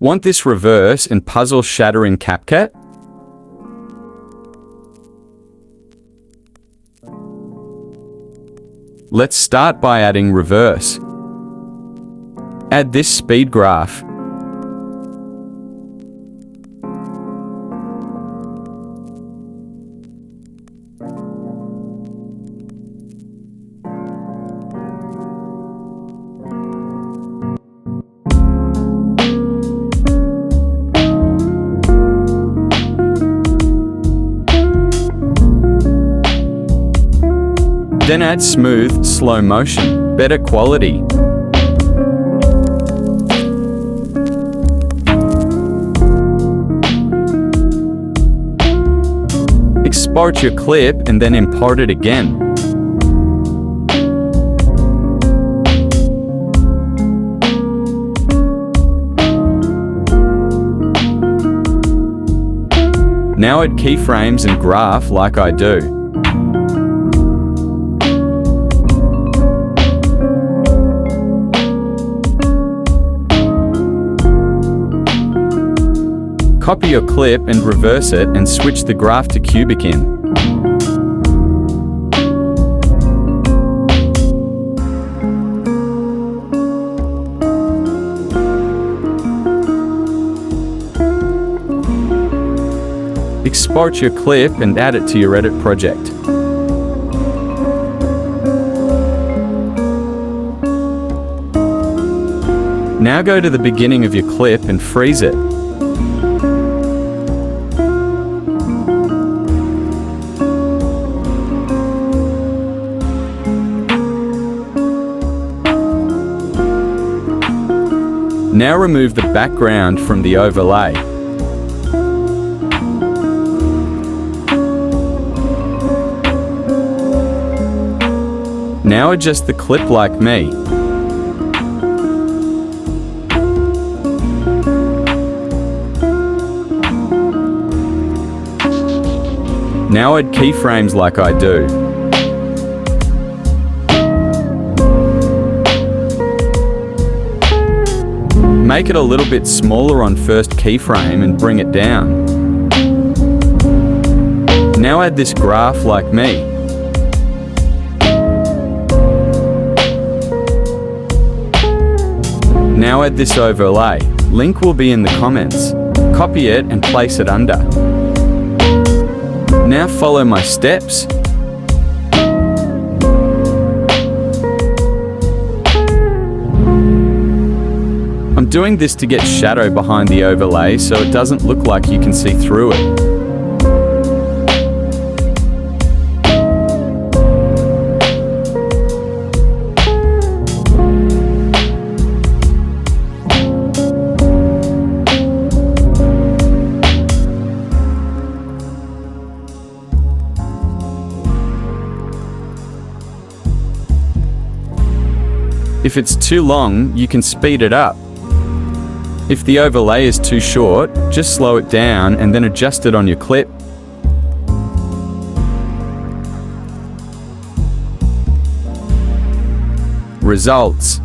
Want this reverse and puzzle shatter in CapCut? Let's start by adding reverse. Add this speed graph. Then add smooth, slow motion, better quality. Export your clip and then import it again. Now add keyframes and graph like I do. Copy your clip and reverse it and switch the graph to cubic in. Export your clip and add it to your edit project. Now go to the beginning of your clip and freeze it. Now remove the background from the overlay. Now adjust the clip like me. Now add keyframes like I do. Make it a little bit smaller on first keyframe and bring it down. Now add this graph like me. Now add this overlay. Link will be in the comments. Copy it and place it under. Now follow my steps. I'm doing this to get shadow behind the overlay so it doesn't look like you can see through it. If it's too long, you can speed it up. If the overlay is too short, just slow it down and then adjust it on your clip. Results.